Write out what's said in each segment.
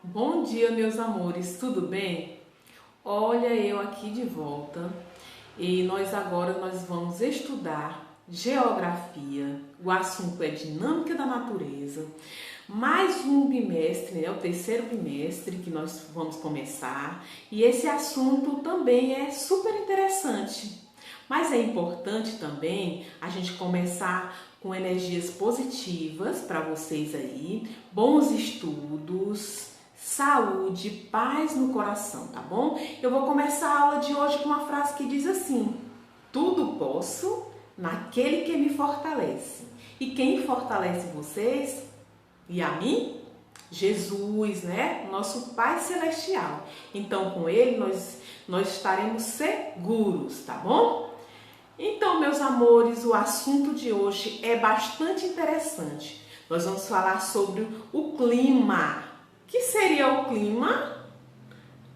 Bom dia, meus amores, tudo bem? Olha eu aqui de volta e nós vamos estudar geografia. O assunto é dinâmica da natureza. Mais um bimestre, o terceiro bimestre que nós vamos começar, e esse assunto também é super interessante. Mas é importante também a gente começar com energias positivas para vocês aí, bons estudos, saúde, paz no coração, tá bom? Eu vou começar a aula de hoje com uma frase que diz assim: tudo posso naquele que me fortalece. E quem fortalece vocês e a mim? Jesus, né? Nosso Pai Celestial. Então, com Ele, nós estaremos seguros, tá bom? Então, meus amores, o assunto de hoje é bastante interessante. Nós vamos falar sobre o clima. O que seria o clima?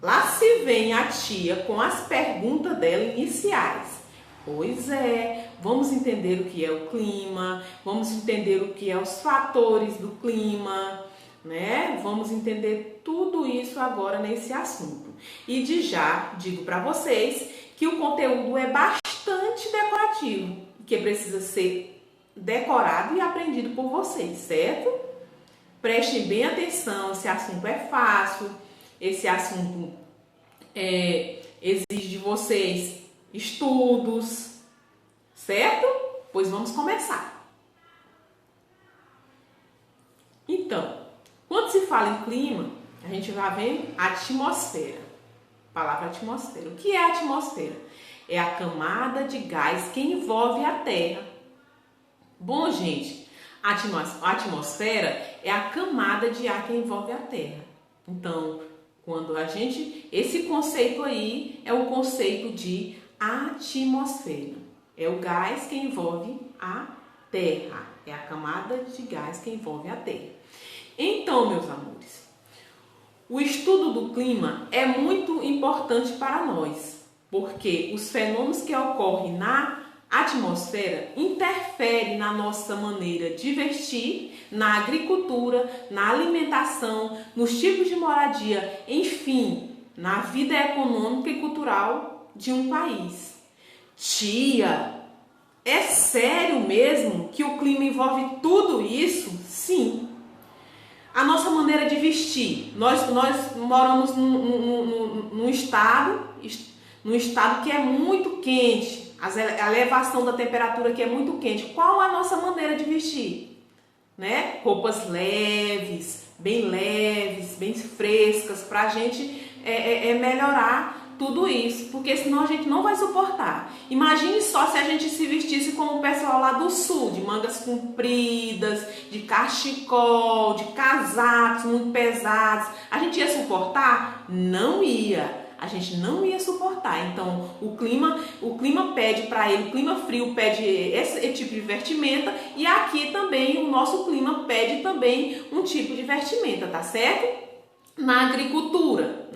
Lá se vem a tia com as perguntas dela iniciais. Pois é, vamos entender o que é o clima, vamos entender o que é os fatores do clima, né? Vamos entender tudo isso agora nesse assunto. E de já digo para vocês que o conteúdo é bastante decorativo, que precisa ser decorado e aprendido por vocês, certo? Prestem bem atenção, esse assunto é fácil, esse assunto exige de vocês estudos, certo? Pois vamos começar. Então, quando se fala em clima, a gente vai ver a atmosfera. Palavra atmosfera. O que é a atmosfera? É a camada de gás que envolve a Terra. Bom, gente, a atmosfera é a camada de ar que envolve a Terra. Então, esse conceito aí é o conceito de atmosfera. É o gás que envolve a Terra. É a camada de gás que envolve a Terra. Então, meus amores, o estudo do clima é muito importante para nós, porque os fenômenos que ocorrem na atmosfera interferem na nossa maneira de vestir, na agricultura, na alimentação, nos tipos de moradia, enfim, na vida econômica e cultural de um país. Tia, é sério mesmo que o clima envolve tudo isso? Sim. A nossa maneira de vestir. Nós moramos num estado que é muito quente. A elevação da temperatura aqui é muito quente. Qual a nossa maneira de vestir? Né? Roupas leves, bem frescas, para a gente melhorar tudo isso, porque senão a gente não vai suportar. Imagine só se a gente se vestisse como o pessoal lá do sul, de mangas compridas, de cachecol, de casacos muito pesados. A gente ia suportar? Não ia. A gente não ia suportar. Então, o clima pede para ele, o clima frio pede esse tipo de vestimenta, e aqui também o nosso clima pede também um tipo de vestimenta, tá certo? Na agricultura,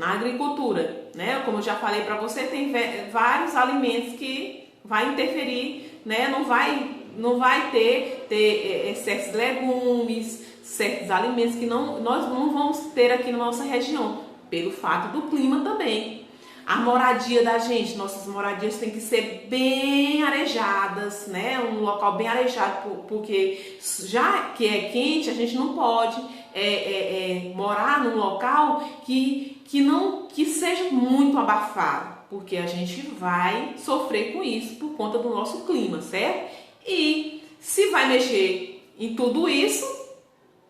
né? Como eu já falei para você, tem vários alimentos que vai interferir, né? Não vai ter certos legumes, certos alimentos que nós não vamos ter aqui na nossa região, pelo fato do clima também. A moradia da gente, nossas moradias têm que ser bem arejadas, né? Um local bem arejado, porque já que é quente, a gente não pode morar num local que seja muito abafado, porque a gente vai sofrer com isso por conta do nosso clima, certo? E se vai mexer em tudo isso,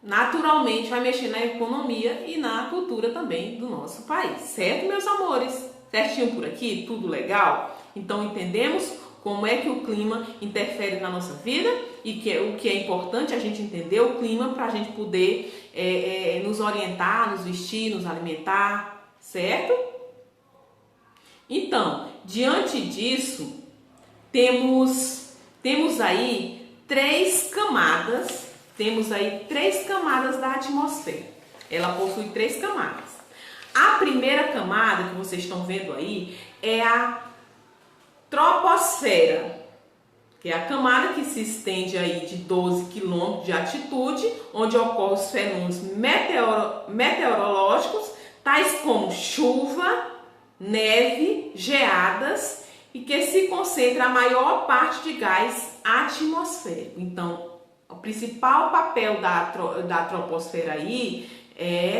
naturalmente vai mexer na economia e na cultura também do nosso país, certo, meus amores? Certinho por aqui? Tudo legal? Então entendemos como é que o clima interfere na nossa vida e o que é importante a gente entender o clima para a gente poder nos orientar, nos vestir, nos alimentar, certo? Então, diante disso, temos aí três camadas da atmosfera. Ela possui três camadas. A primeira camada que vocês estão vendo aí é a troposfera. que é a camada que se estende aí de 12 quilômetros de altitude, onde ocorrem os fenômenos meteorológicos, tais como chuva, neve, geadas, e que se concentra a maior parte de gás atmosférico. Então, o principal papel da troposfera aí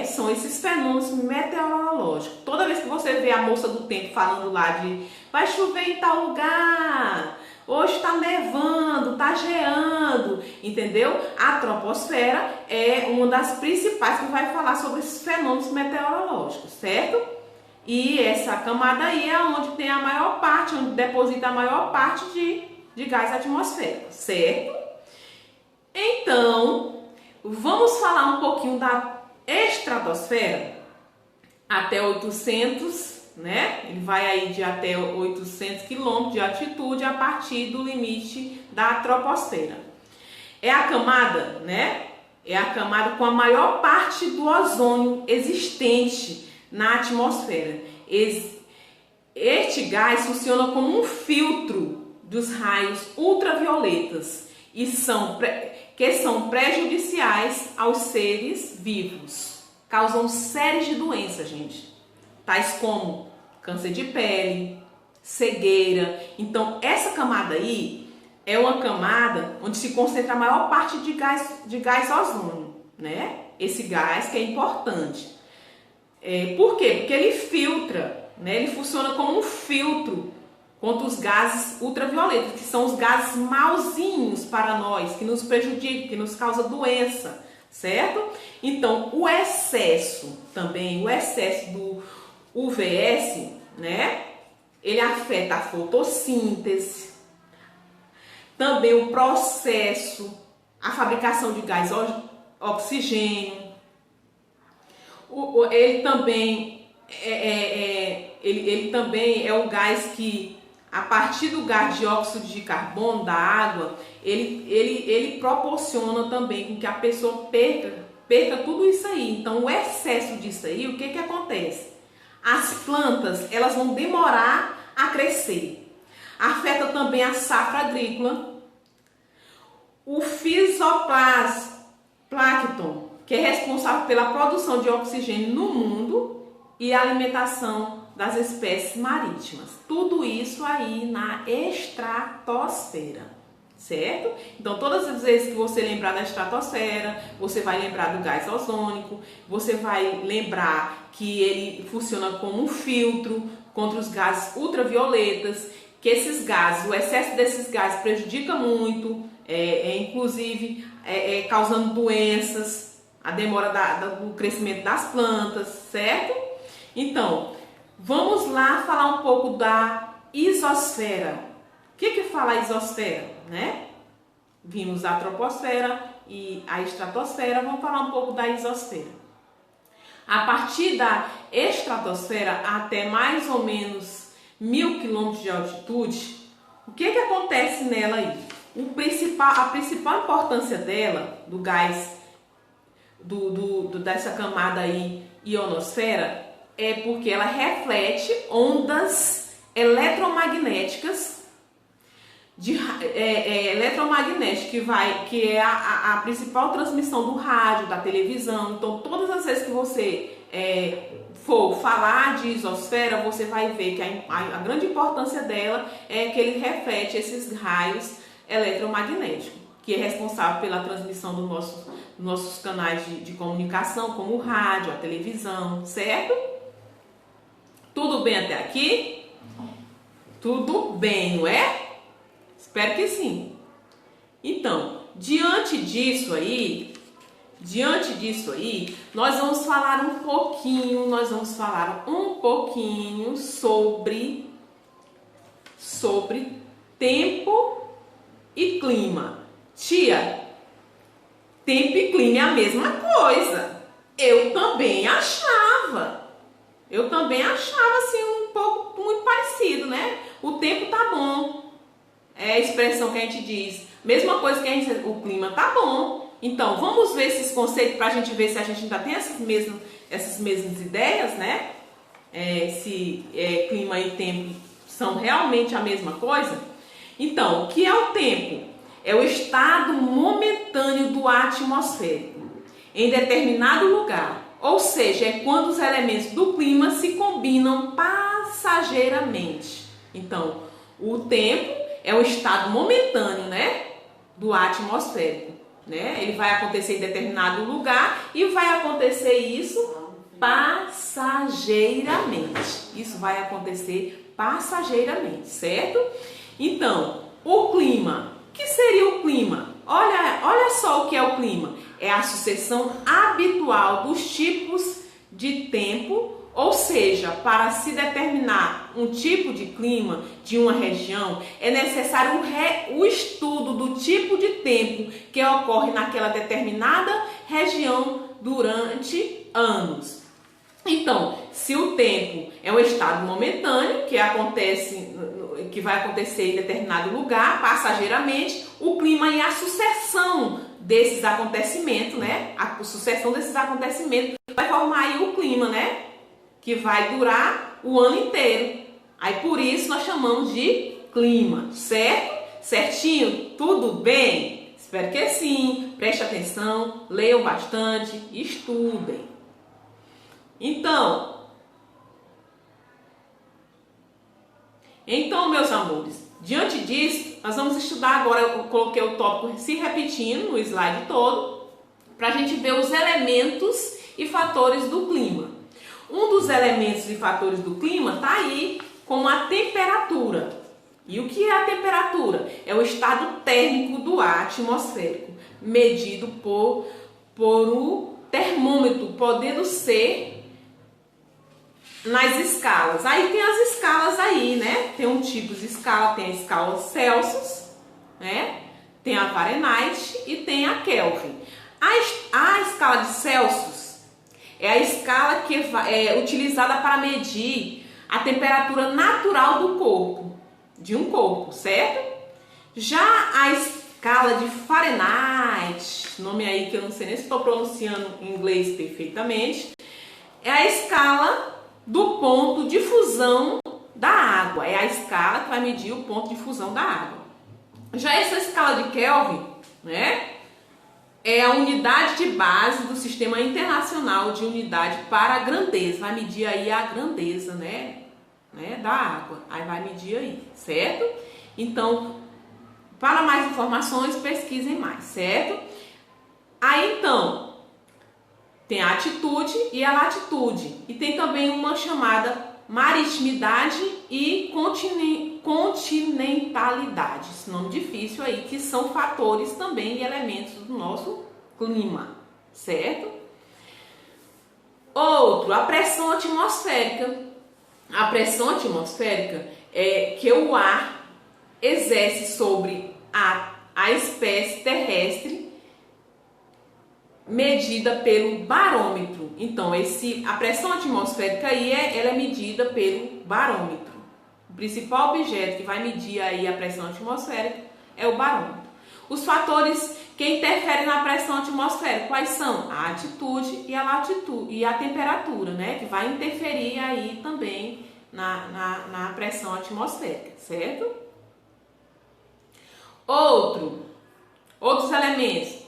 são esses fenômenos meteorológicos. Toda vez que você vê a moça do tempo falando lá de vai chover em tal lugar, hoje está nevando, está geando, entendeu? A troposfera é uma das principais que vai falar sobre esses fenômenos meteorológicos, certo? E essa camada aí é onde tem a maior parte, onde deposita a maior parte de gás atmosférico, certo? Então, vamos falar um pouquinho da estratosfera até 800, né? Ele vai aí de até 800 quilômetros de altitude a partir do limite da troposfera. É a camada, né? É a camada com a maior parte do ozônio existente na atmosfera. Este gás funciona como um filtro dos raios ultravioletas e que são prejudiciais aos seres vivos. Causam séries de doenças, gente, tais como câncer de pele, cegueira. Então, essa camada aí é uma camada onde se concentra a maior parte de gás ozônio, né? Esse gás que é importante. Por quê? Porque ele filtra, né? Ele funciona como um filtro contra os gases ultravioletas, que são os gases mauzinhos para nós, que nos prejudicam, que nos causa doença, certo? Então, o excesso do UVS, né? Ele afeta a fotossíntese, também o processo, a fabricação de gás oxigênio. Ele também é o gás que, a partir do gás dióxido de carbono da água, ele proporciona também com que a pessoa perca tudo isso aí. Então, o excesso disso aí, o que acontece? As plantas, elas vão demorar a crescer. Afeta também a safra agrícola. O fitoplâncton, que é responsável pela produção de oxigênio no mundo e a alimentação das espécies marítimas. Tudo isso aí na estratosfera, certo? Então, todas as vezes que você lembrar da estratosfera, você vai lembrar do gás ozônico, você vai lembrar que ele funciona como um filtro contra os gases ultravioletas, que esses gases, o excesso desses gases prejudica muito, inclusive causando doenças, a demora do crescimento das plantas, certo? Então, vamos lá falar um pouco da isosfera. O que fala a isosfera, né? Vimos a troposfera e a estratosfera, vamos falar um pouco da isosfera. A partir da estratosfera até mais ou menos 1000 quilômetros de altitude, o que acontece nela aí? A principal importância dela, do gás, dessa camada aí, ionosfera, é porque ela reflete ondas eletromagnéticas, que é a principal transmissão do rádio, da televisão. Então, todas as vezes que você for falar de isosfera, você vai ver que a grande importância dela é que ele reflete esses raios eletromagnéticos, que é responsável pela transmissão dos nossos canais de comunicação, como o rádio, a televisão, certo? Tudo bem até aqui? Tudo bem, não é? Espero que sim. Então, diante disso aí, nós vamos falar um pouquinho sobre tempo e clima. Tia, tempo e clima é a mesma coisa. Eu também achava assim um pouco muito parecido, né? O tempo tá bom. É a expressão que a gente diz. Mesma coisa que a gente diz, o clima tá bom. Então, vamos ver esses conceitos para a gente ver se a gente ainda tem essas mesmas ideias, né? Se clima e tempo são realmente a mesma coisa. Então, o que é o tempo? É o estado momentâneo do ar atmosférico em determinado lugar. Ou seja, é quando os elementos do clima se combinam passageiramente. Então, o tempo é o estado momentâneo, né, do ar atmosférico, né? Ele vai acontecer em determinado lugar e vai acontecer isso passageiramente. Isso vai acontecer passageiramente, certo? Então, o clima. O que seria o clima? Olha só o que é o clima. É a sucessão habitual dos tipos de tempo, ou seja, para se determinar um tipo de clima de uma região, é necessário o estudo do tipo de tempo que ocorre naquela determinada região durante anos. Então, se o tempo é um estado momentâneo que vai acontecer em determinado lugar, passageiramente, o clima é a sucessão desses acontecimentos, né? A sucessão desses acontecimentos vai formar aí o clima, né? Que vai durar o ano inteiro. Aí por isso nós chamamos de clima, certo? Certinho? Tudo bem? Espero que sim. Preste atenção, leiam bastante, estudem. Então, meus amores, diante disso, nós vamos estudar agora, eu coloquei o tópico se repetindo no slide todo, para a gente ver os elementos e fatores do clima. Um dos elementos e fatores do clima está aí como a temperatura. E o que é a temperatura? É o estado térmico do ar atmosférico, medido por o termômetro, podendo ser nas escalas. Aí tem as escalas aí, né? Tem um tipo de escala, tem a escala Celsius, né? Tem a Fahrenheit e tem a Kelvin. A escala de Celsius é a escala que é utilizada para medir a temperatura natural do corpo, de um corpo, certo? Já a escala de Fahrenheit, nome aí que eu não sei nem se estou pronunciando em inglês perfeitamente, é a escala do ponto de fusão da água. É a escala que vai medir o ponto de fusão da água. Já essa escala de Kelvin, né, é a unidade de base do Sistema Internacional de Unidade para a Grandeza. Vai medir aí a grandeza, né, da água. Aí vai medir aí, certo? Então, para mais informações, pesquisem mais, certo? Aí, então, tem a altitude e a latitude. E tem também uma chamada maritimidade e continentalidade. Esse nome difícil aí, que são fatores também e elementos do nosso clima, certo? Outro, a pressão atmosférica. A pressão atmosférica é que o ar exerce sobre a espécie terrestre, medida pelo barômetro. Então, a pressão atmosférica aí ela é medida pelo barômetro. O principal objeto que vai medir aí a pressão atmosférica é o barômetro. Os fatores que interferem na pressão atmosférica, quais são? A altitude e a latitude e a temperatura, né? Que vai interferir aí também na pressão atmosférica, certo? Outros elementos.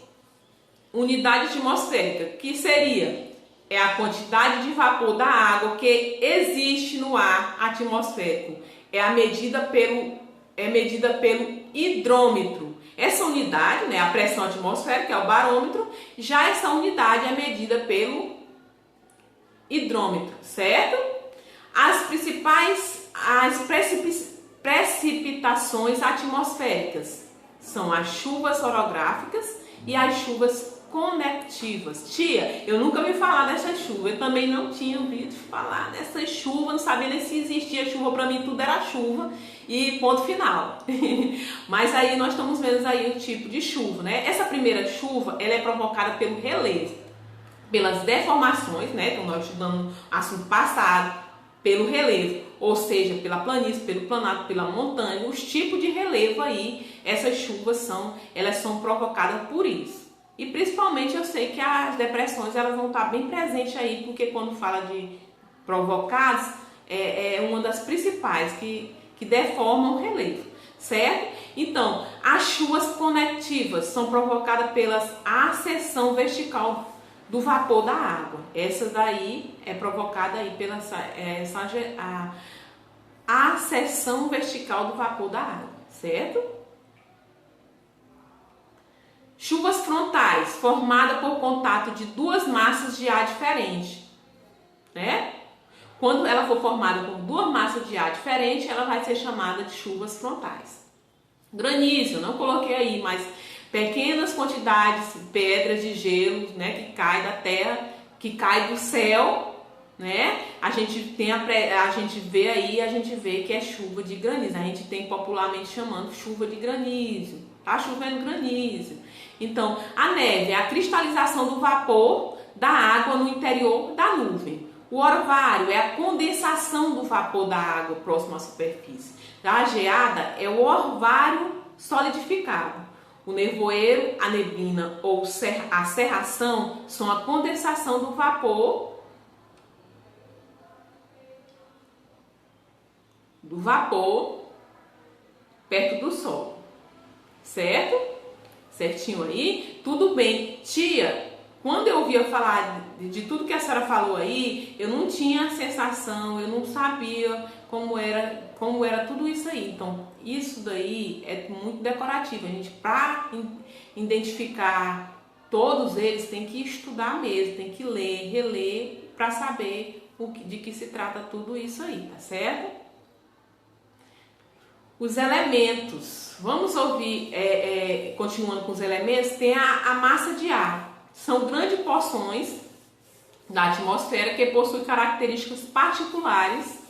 Unidade atmosférica, que seria a quantidade de vapor da água que existe no ar atmosférico. É medida pelo hidrômetro. Essa unidade, né, a pressão atmosférica, é o barômetro. Já essa unidade é medida pelo hidrômetro, certo? As precipitações atmosféricas são as chuvas orográficas e as chuvas conectivas. Tia, eu nunca ouvi falar dessa chuva, eu também não tinha ouvido falar dessa chuva, não sabia nem se existia chuva, para mim tudo era chuva e ponto final. Mas aí nós estamos vendo aí o tipo de chuva, né? Essa primeira chuva, ela é provocada pelo relevo, pelas deformações, né? Então nós estudamos no assunto passado, pelo relevo, ou seja, pela planície, pelo planalto, pela montanha, os tipos de relevo aí, essas chuvas elas são provocadas por isso. E principalmente eu sei que as depressões elas vão estar bem presentes aí, porque quando fala de provocados, é uma das principais que deformam o relevo, certo? Então, as chuvas conectivas são provocadas pela ascensão vertical do vapor da água. Essa daí é provocada aí pela a ascensão vertical do vapor da água, certo? Chuvas frontais, formada por contato de duas massas de ar diferentes, né? Quando ela for formada por duas massas de ar diferentes, ela vai ser chamada de chuvas frontais. Granizo, eu não coloquei aí, mas pequenas quantidades de pedras de gelo, né, que cai da terra, que cai do céu, né? A gente vê que é chuva de granizo. A gente tem popularmente chamando chuva de granizo. Tá chovendo granizo. Então, a neve é a cristalização do vapor da água no interior da nuvem. O orvalho é a condensação do vapor da água próximo à superfície. A geada é o orvalho solidificado. O nevoeiro, a neblina ou a cerração são a condensação do vapor perto do sol. Certo? Certinho aí? Tudo bem. Tia, quando eu ouvia falar de tudo que a senhora falou aí, eu não tinha sensação, eu não sabia como era tudo isso aí. Então, isso daí é muito decorativo. A gente, para identificar todos eles, tem que estudar mesmo, tem que ler, reler, para saber de que se trata tudo isso aí, tá certo? Os elementos, vamos ouvir, continuando com os elementos, tem a massa de ar. São grandes porções da atmosfera que possuem características particulares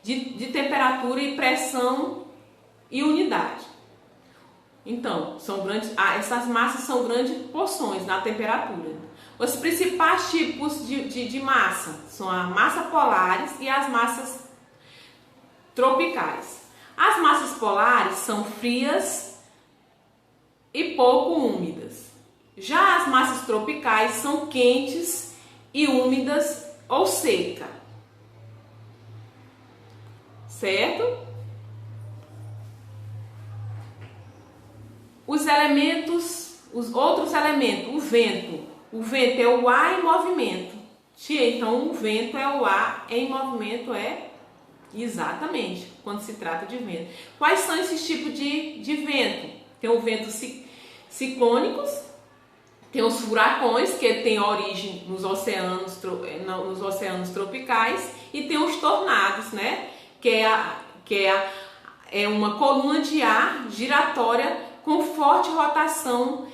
de temperatura e pressão e umidade. Então, essas massas são grandes porções na temperatura. Os principais tipos de massa são as massas polares e as massas tropicais. As massas polares são frias e pouco úmidas. Já as massas tropicais são quentes e úmidas ou seca. Certo? Os outros elementos, o vento. O vento é o ar em movimento. Tia, então o vento é o ar em movimento, exatamente, quando se trata de vento. Quais são esses tipos de vento? Tem o vento ciclônicos, tem os furacões, que tem origem nos oceanos tropicais, e tem os tornados, né? Que é uma coluna de ar giratória com forte rotação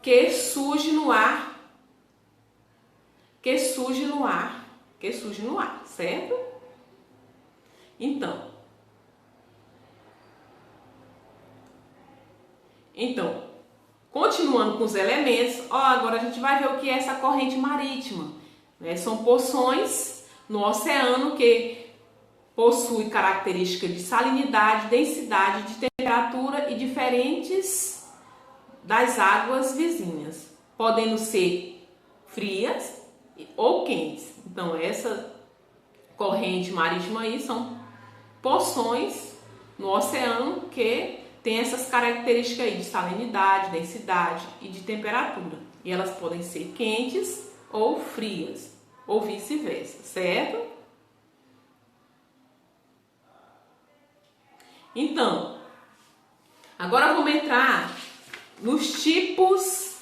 que surge no ar, certo? Então, continuando com os elementos, agora a gente vai ver o que é essa corrente marítima, né? São porções no oceano que possuem características de salinidade, densidade, de temperatura e diferentes das águas vizinhas, podendo ser frias ou quentes. Então, essa corrente marítima aí são porções no oceano que tem essas características aí de salinidade, densidade e de temperatura. E elas podem ser quentes ou frias, ou vice-versa, certo? Então, agora vamos entrar nos tipos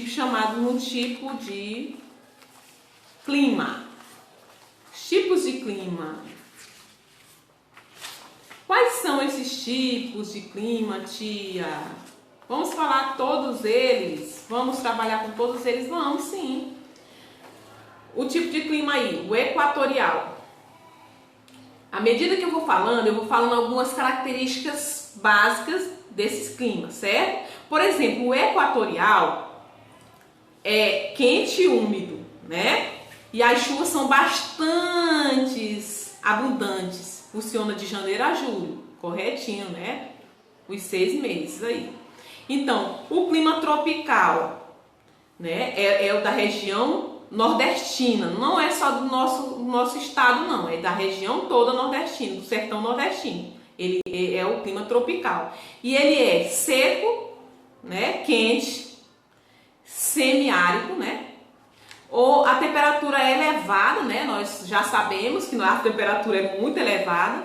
chamados no tipo de clima. Os tipos de clima. Quais são esses tipos de clima, tia? Vamos falar todos eles? Vamos trabalhar com todos eles? Vamos, sim. O tipo de clima aí, o equatorial. À medida que eu vou falando algumas características básicas desses climas, certo? Por exemplo, o equatorial é quente e úmido, né? E as chuvas são bastante abundantes. Funciona de janeiro a julho, corretinho, né? Os 6 meses aí. Então, o clima tropical, né? É o da região nordestina, não é só do nosso estado, não, é da região toda nordestina, do sertão nordestino. Ele é o clima tropical. E ele é seco, né, quente, semiárido, né? Ou a temperatura é elevada, né? Nós já sabemos que a temperatura é muito elevada.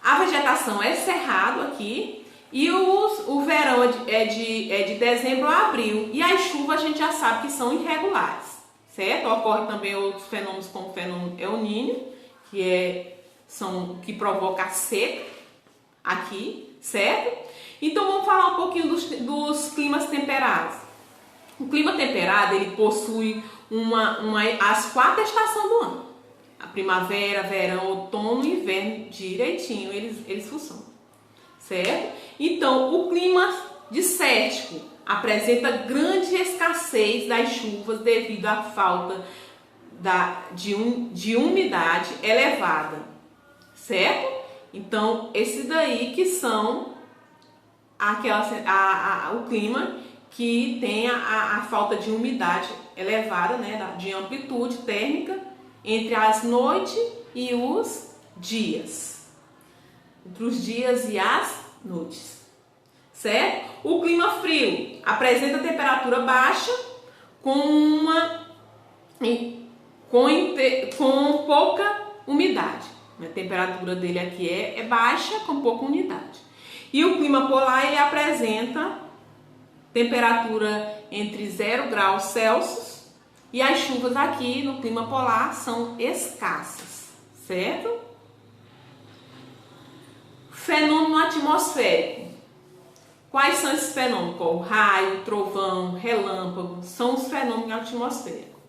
A vegetação é cerrado aqui e o verão é de dezembro a abril. E as chuvas a gente já sabe que são irregulares, certo? Ocorre também outros fenômenos como o fenômeno El Niño, que provoca a seca aqui, certo? Então vamos falar um pouquinho dos climas temperados. O clima temperado ele possui as 4 estações do ano: a primavera, verão, outono e inverno, direitinho eles funcionam, certo? Então o clima desértico apresenta grande escassez das chuvas devido à falta de umidade elevada, certo? Então esses daí que são o clima que tem a falta de umidade elevada, né, de amplitude térmica entre as noites e os dias. Entre os dias e as noites, certo? O clima frio apresenta temperatura baixa com pouca umidade. A temperatura dele aqui é baixa com pouca umidade. E o clima polar ele apresenta temperatura entre 0 graus Celsius e as chuvas aqui no clima polar são escassas, certo? Fenômeno atmosférico. Quais são esses fenômenos? O raio, trovão, relâmpago, são os fenômenos atmosféricos.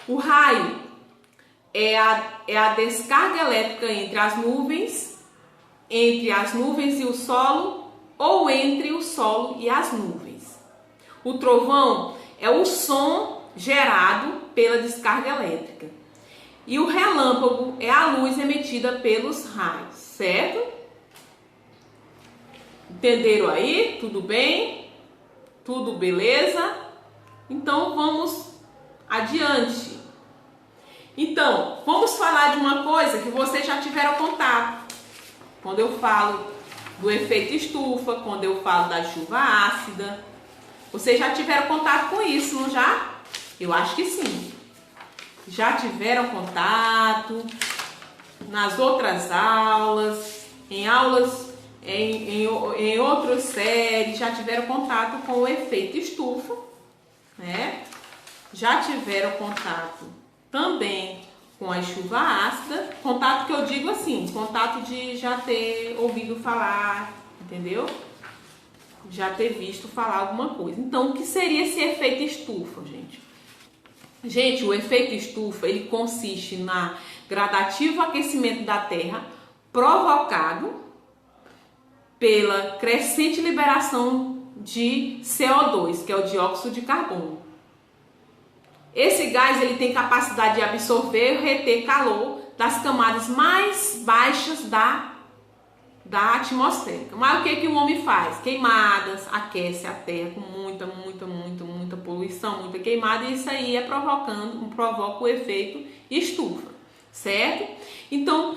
O raio é a descarga elétrica entre as nuvens e o solo ou entre o solo e as nuvens. O trovão é o som gerado pela descarga elétrica. E o relâmpago é a luz emitida pelos raios, certo? Entenderam aí? Tudo bem? Tudo beleza? Então vamos adiante. Então, vamos falar de uma coisa que vocês já tiveram contato. Quando eu falo do efeito estufa, quando eu falo da chuva ácida, vocês já tiveram contato com isso, não já? Eu acho que sim. Já tiveram contato nas outras aulas, em outras séries, já tiveram contato com o efeito estufa, né? Já tiveram contato também com a chuva ácida, contato que eu digo assim, contato de já ter ouvido falar, entendeu? Já ter visto falar alguma coisa. Então, o que seria esse efeito estufa, gente? Gente, o efeito estufa, ele consiste na gradativo aquecimento da Terra provocado pela crescente liberação de CO2, que é o dióxido de carbono. Esse gás ele tem capacidade de absorver e reter calor das camadas mais baixas da atmosfera. Mas o que o homem faz? Queimadas, aquece a Terra com muita poluição, muita queimada, e isso aí provoca o efeito estufa, certo? Então,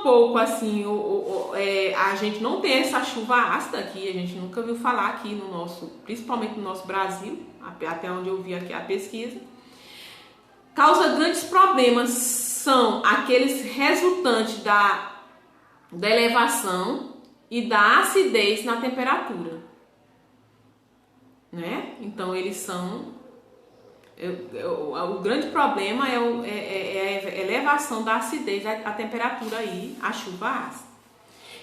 pouco assim, a gente não tem essa chuva ácida aqui, a gente nunca viu falar aqui principalmente no nosso Brasil, até onde eu vi aqui a pesquisa. Causa grandes problemas são aqueles resultantes da elevação e da acidez na temperatura, né? Então eles são o grande problema é a elevação da acidez, a temperatura aí, a chuva ácida.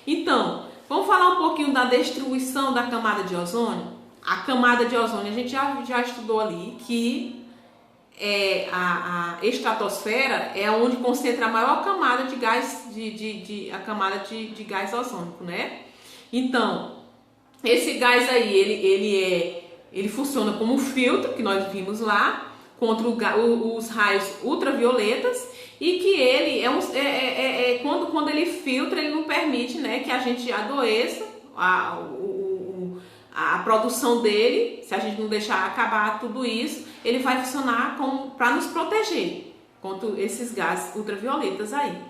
Então, vamos falar um pouquinho da destruição da camada de ozônio. A camada de ozônio a gente já estudou ali que a estratosfera é onde concentra a maior camada de gás, a camada de gás ozônico, né? Então, esse gás aí, ele funciona como um filtro, que nós vimos lá, contra os raios ultravioletas, e que ele quando ele filtra, ele não permite, né, que a gente adoeça, a produção dele, se a gente não deixar acabar tudo isso, ele vai funcionar para nos proteger contra esses gases ultravioletas aí,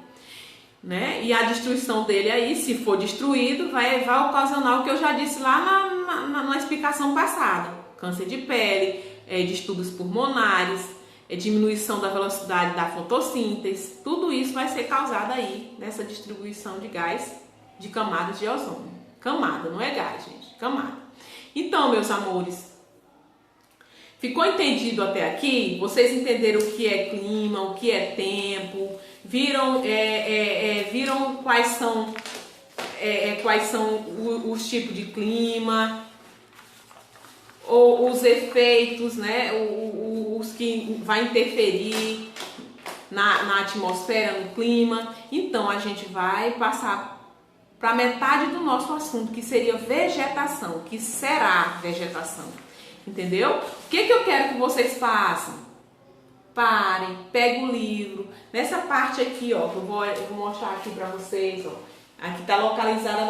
né? E a destruição dele aí, se for destruído, vai ocasionar o que eu já disse lá na explicação passada: câncer de pele, distúrbios pulmonares, diminuição da velocidade da fotossíntese. Tudo isso vai ser causado aí nessa distribuição de gás de camadas de ozônio. Camada, não é gás, gente, camada. Então, meus amores, ficou entendido até aqui? Vocês entenderam o que é clima, o que é tempo? Viram quais são os tipos de clima, ou os efeitos, né? Os que vai interferir na atmosfera, no clima. Então, a gente vai passar para metade do nosso assunto, que seria vegetação, que será vegetação, entendeu? O que eu quero que vocês façam? Parem, peguem o livro, nessa parte aqui, ó, que eu vou mostrar aqui para vocês, ó, aqui está localizada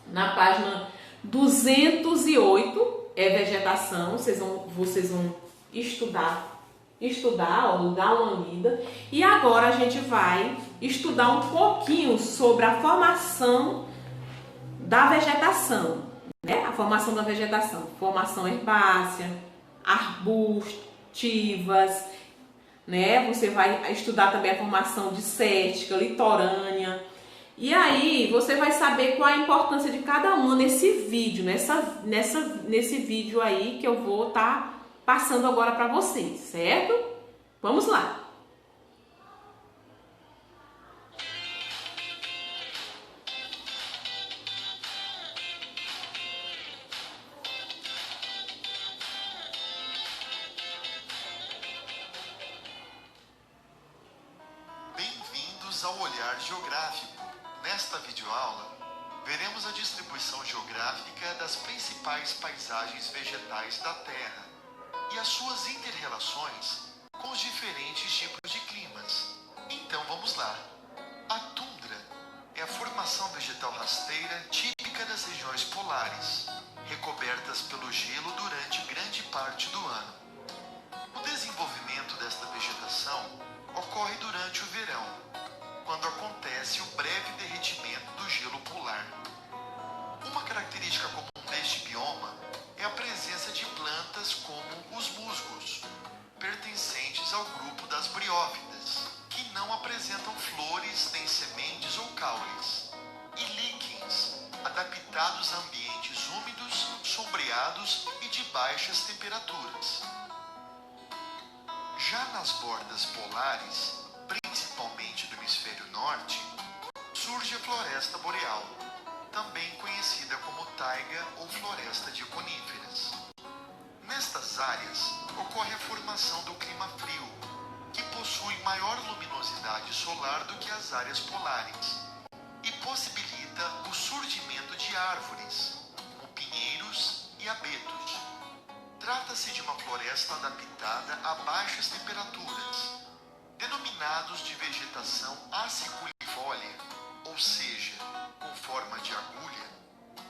na página 208, é vegetação, vocês vão estudar, ó, dar uma lida. E agora a gente vai estudar um pouquinho sobre a formação da vegetação, né? A formação da vegetação, formação herbácea, arbustivas, né? Você vai estudar também a formação dicética, litorânea. E aí você vai saber qual a importância de cada uma nesse vídeo, nesse vídeo aí que eu vou estar passando agora para vocês, certo? Vamos lá! Bem-vindos ao Olhar Geográfico. Nesta videoaula, veremos a distribuição geográfica das principais paisagens vegetais da Terra e as suas inter-relações com os diferentes tipos de climas. Então vamos lá. A tundra é a formação vegetal rasteira típica das regiões polares, recobertas pelo gelo durante grande parte do ano. O desenvolvimento desta vegetação ocorre durante o verão, quando acontece o breve derretimento do gelo polar. Uma característica comum deste bioma é a presença de plantas como os musgos, pertencentes ao grupo das briófitas, que não apresentam flores nem sementes ou caules, e líquens, adaptados a ambientes úmidos, sombreados e de baixas temperaturas. Já nas bordas polares, principalmente do hemisfério norte, surge a floresta boreal, também conhecida como taiga ou floresta de coníferas. Nestas áreas, ocorre a formação do clima frio, que possui maior luminosidade solar do que as áreas polares, e possibilita o surgimento de árvores, como pinheiros e abetos. Trata-se de uma floresta adaptada a baixas temperaturas, denominados de vegetação aciculifólia, ou seja, com forma de agulha.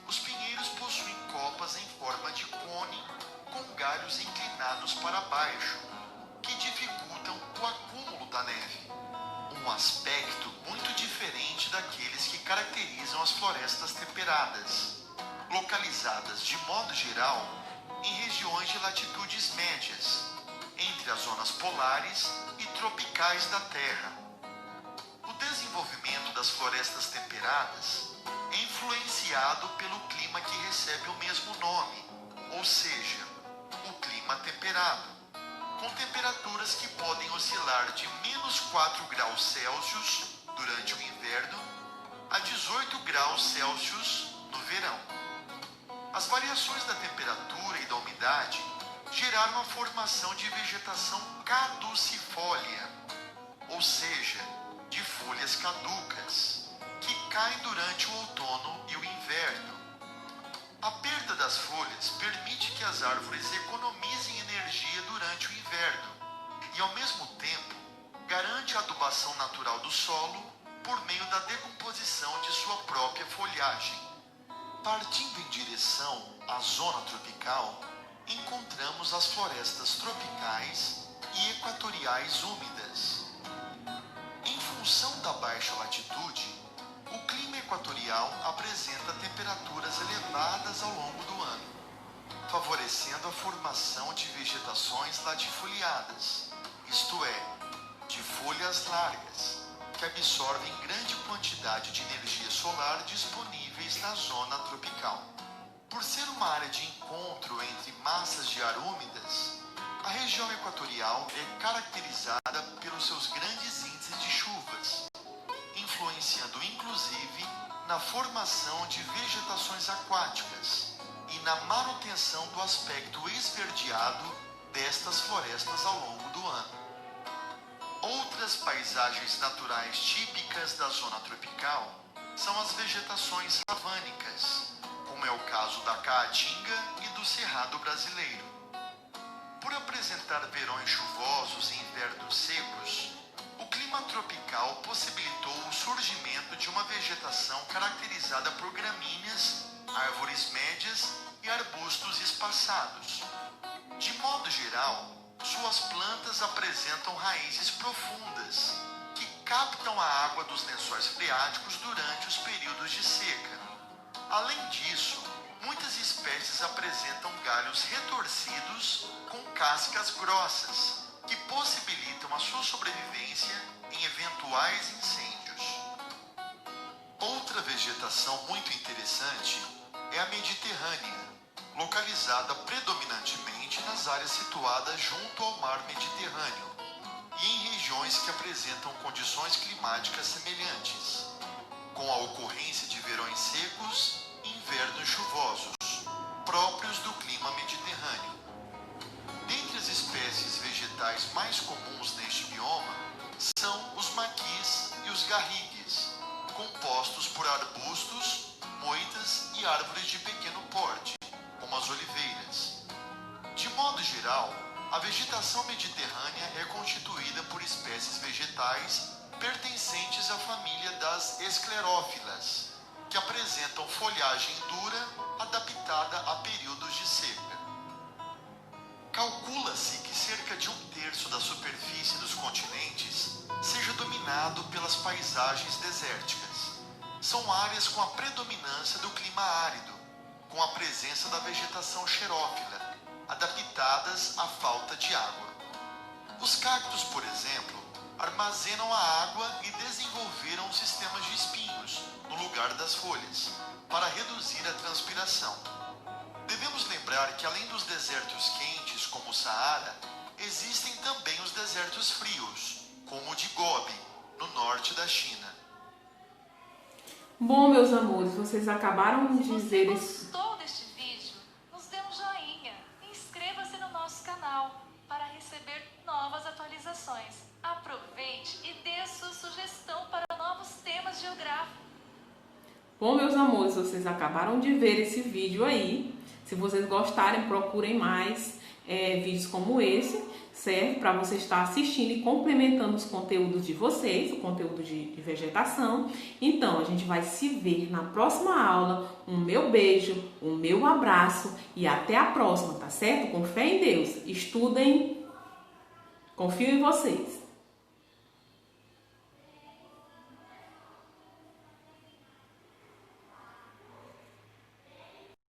Os pinheiros possuem copas em forma de cone, com galhos inclinados para baixo, que dificultam o acúmulo da neve. Um aspecto muito diferente daqueles que caracterizam as florestas temperadas, localizadas de modo geral em regiões de latitudes médias, entre as zonas polares e tropicais da Terra. O desenvolvimento das florestas temperadas é influenciado pelo clima que recebe o mesmo nome, ou seja, o clima temperado, com temperaturas que podem oscilar de menos 4 graus Celsius durante o inverno a 18 graus Celsius no verão. As variações da temperatura e da umidade geraram a formação de vegetação caducifólia, ou seja, de folhas caducas, que caem durante o outono e o inverno. A perda das folhas permite que as árvores economizem energia durante o inverno e, ao mesmo tempo, garante a adubação natural do solo por meio da decomposição de sua própria folhagem. Partindo em direção à zona tropical, encontramos as florestas tropicais e equatoriais úmidas. Em função da baixa latitude, o clima equatorial apresenta temperaturas elevadas ao longo do ano, favorecendo a formação de vegetações latifoliadas, isto é, de folhas largas, que absorvem grande quantidade de energia solar disponíveis na zona tropical. Por ser uma área de encontro entre massas de ar úmidas, a região equatorial é caracterizada pelos seus grandes índices de chuvas, influenciando inclusive na formação de vegetações aquáticas e na manutenção do aspecto esverdeado destas florestas ao longo do ano. Outras paisagens naturais típicas da zona tropical são as vegetações savânicas, como é o caso da Caatinga e do Cerrado brasileiro. Por apresentar verões chuvosos e invernos secos, o clima tropical possibilitou o surgimento de uma vegetação caracterizada por gramíneas, árvores médias e arbustos espaçados. De modo geral, suas plantas apresentam raízes profundas, que captam a água dos lençóis freáticos durante os períodos de seca. Além disso, muitas espécies apresentam galhos retorcidos com cascas grossas, que possibilitam a sua sobrevivência em eventuais incêndios. Outra vegetação muito interessante é a mediterrânea, localizada predominantemente nas áreas situadas junto ao mar Mediterrâneo e em regiões que apresentam condições climáticas semelhantes, com a ocorrência de verões secos e invernos chuvosos, próprios do clima mediterrâneo. Dentre as espécies vegetais mais comuns neste bioma são os maquis e os garrigues, compostos por arbustos, moitas e árvores de pequeno porte, como as oliveiras. De modo geral, a vegetação mediterrânea é constituída por espécies vegetais pertencentes à família das esclerófilas, que apresentam folhagem dura adaptada a períodos de seca. Calcula-se que cerca de 1/3 da superfície dos continentes seja dominado pelas paisagens desérticas. São áreas com a predominância do clima árido, com a presença da vegetação xerófila, adaptadas à falta de água. Os cactos, por exemplo, armazenam a água e desenvolveram sistemas de espinhos no lugar das folhas, para reduzir a transpiração. Devemos lembrar que além dos desertos quentes, como o Saara, existem também os desertos frios, como o de Gobi, no norte da China. Bom, meus amores, vocês acabaram de dizer isso. Se você gostou deste vídeo, nos dê um joinha e inscreva-se no nosso canal para receber novas atualizações. Aproveite e dê sua sugestão para novos temas geográficos. Bom, meus amores, vocês acabaram de ver esse vídeo aí. Se vocês gostarem, procurem mais vídeos como esse, certo? Para você estar assistindo e complementando os conteúdos de vocês, o conteúdo de vegetação. Então, a gente vai se ver na próxima aula. Um meu beijo, um meu abraço e até a próxima, tá certo? Com fé em Deus. Estudem. Confio em vocês.